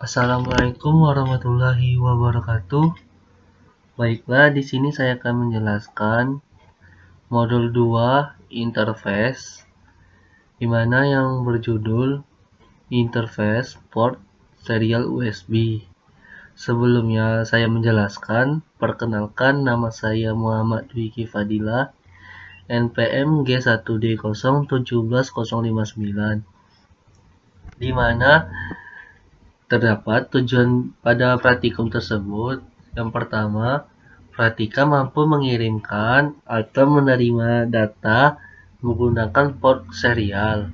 Assalamualaikum warahmatullahi wabarakatuh. Baiklah, di sini saya akan menjelaskan modul 2 interface, di mana yang berjudul interface port serial USB. Sebelumnya saya menjelaskan, perkenalkan, nama saya Muhammad Dwiki Fadila, NPM G1D017059, di mana terdapat tujuan pada praktikum tersebut. Yang pertama, praktika mampu mengirimkan atau menerima data menggunakan port serial.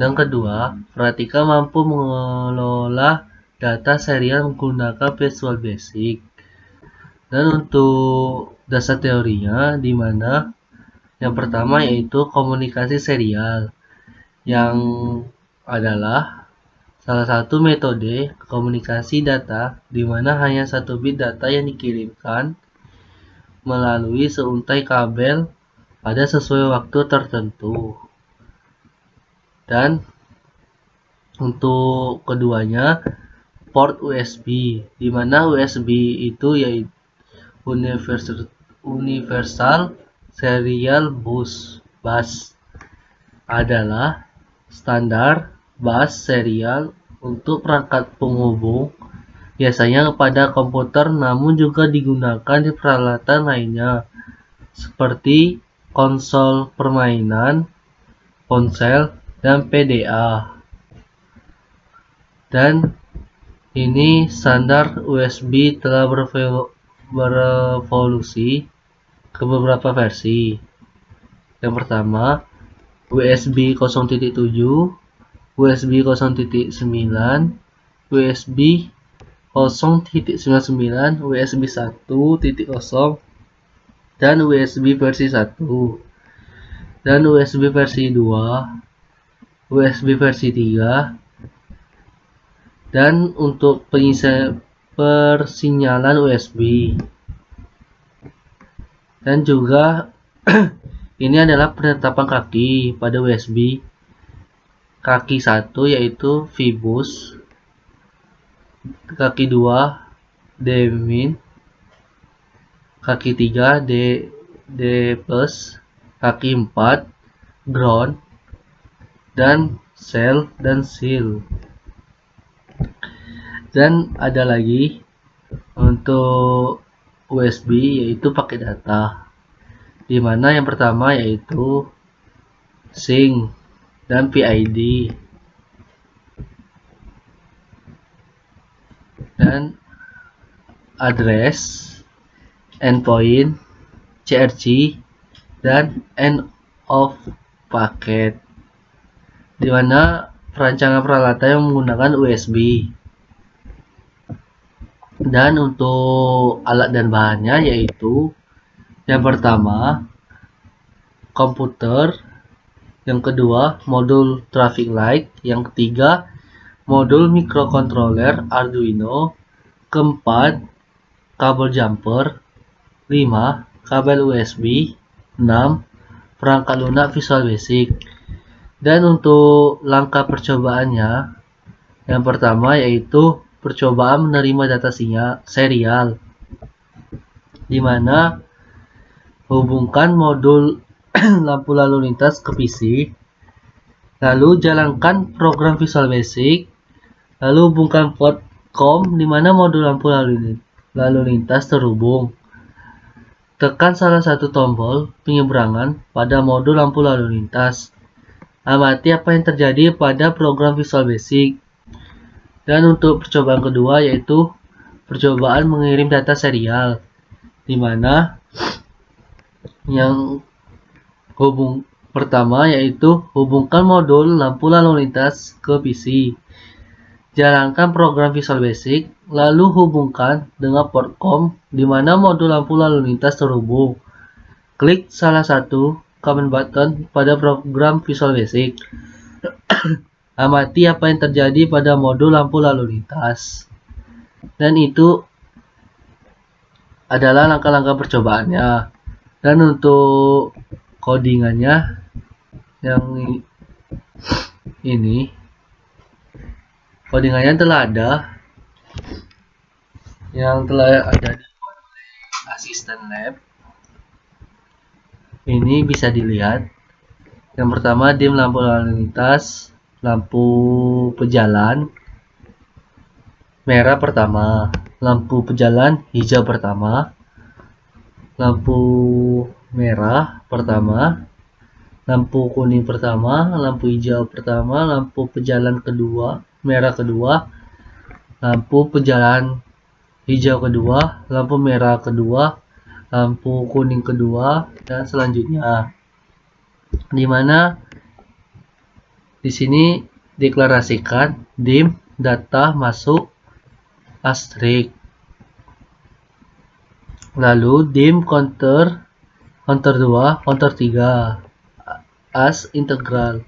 Yang kedua, praktika mampu mengelola data serial menggunakan Visual Basic. Dan untuk dasar teorinya, di mana yang pertama yaitu komunikasi serial, yang adalah salah satu metode komunikasi data di mana hanya satu bit data yang dikirimkan melalui seuntai kabel pada sesuai waktu tertentu. Dan untuk keduanya, port USB, di mana USB itu yaitu Universal Serial Bus adalah standar bus serial untuk perangkat penghubung, biasanya pada komputer, namun juga digunakan di peralatan lainnya seperti konsol permainan, ponsel, dan PDA. Dan ini standar USB telah berevolusi ke beberapa versi. Yang pertama, USB 0.7, USB 0.9, USB 0.99, USB 1.0, dan USB versi 1, dan USB versi 2, USB versi 3, dan untuk persinyalan USB. Dan juga ini adalah penetapan kaki pada USB. Kaki 1 yaitu VBus, kaki 2 DMIN, kaki 3 D+, kaki 4 ground, dan shell dan seal. Dan ada lagi untuk USB yaitu paket data, di mana yang pertama yaitu sync dan PID, dan address, endpoint, CRC, dan end of packet, di mana perancangan peralatan yang menggunakan USB. Dan untuk alat dan bahannya yaitu yang pertama komputer, yang kedua modul traffic light, yang ketiga modul microcontroller Arduino, keempat kabel jumper, 5 kabel USB, 6 perangkat lunak Visual Basic. Dan untuk langkah percobaannya, yang pertama yaitu percobaan menerima data serial, di mana hubungkan modul lampu lalu lintas ke PC, lalu jalankan program Visual Basic, lalu hubungkan port COM di mana modul lampu lalu lintas terhubung. Tekan salah satu tombol penyeberangan pada modul lampu lalu lintas. Amati apa yang terjadi pada program Visual Basic. Dan untuk percobaan kedua yaitu percobaan mengirim data serial, di mana yang pertama yaitu hubungkan modul lampu lalu lintas ke PC. Jalankan program Visual Basic, lalu hubungkan dengan port COM di mana modul lampu lalu lintas terhubung. Klik salah satu command button pada program Visual Basic. Amati apa yang terjadi pada modul lampu lalu lintas. Dan itu adalah langkah-langkah percobaannya. Dan untuk codingannya yang ini, Codingannya yang telah ada di asisten lab. Ini bisa dilihat. Yang pertama, dim lampu lalu lintas, lampu pejalan merah pertama, lampu pejalan hijau pertama, lampu merah pertama, lampu kuning pertama, lampu hijau pertama, lampu pejalan kedua, merah kedua, lampu pejalan hijau kedua, lampu merah kedua, lampu kuning kedua, dan selanjutnya. Dimana di sini deklarasikan dim data masuk asterisk, lalu dim counter 2, counter 3 as integral.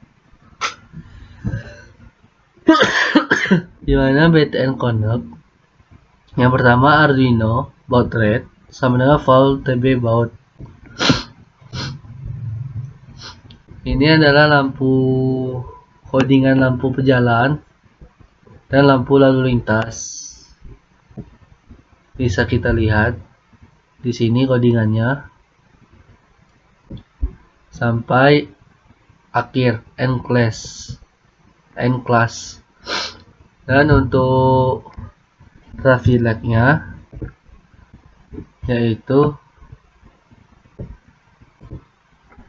Dimana BTN connect yang pertama Arduino baud rate sama dengan volt TB baud. Ini adalah lampu codingan lampu pejalan dan lampu lalu lintas. Bisa kita lihat di sini codingannya sampai akhir end class. Dan untuk traffic light-nya yaitu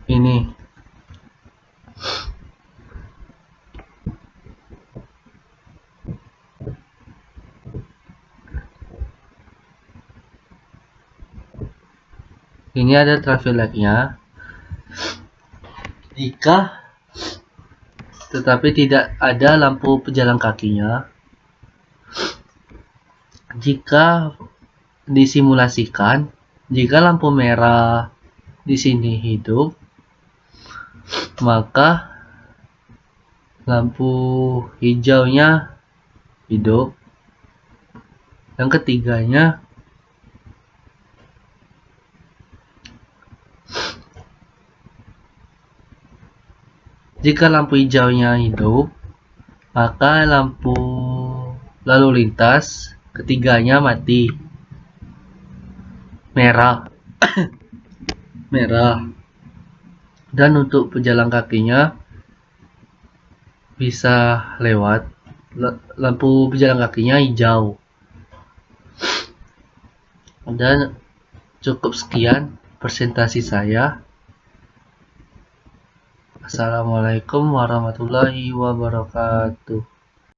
ini. Ini ada traffic light-nya. Tetapi tidak ada lampu pejalan kakinya. Jika disimulasikan, jika lampu merah di sini hidup, maka lampu hijaunya hidup. Yang ketiganya, jika lampu hijaunya hidup, maka lampu lalu lintas ketiganya mati, merah. Dan untuk pejalan kakinya bisa lewat, lampu pejalan kakinya hijau. Dan cukup sekian presentasi saya. Assalamualaikum warahmatullahi wabarakatuh.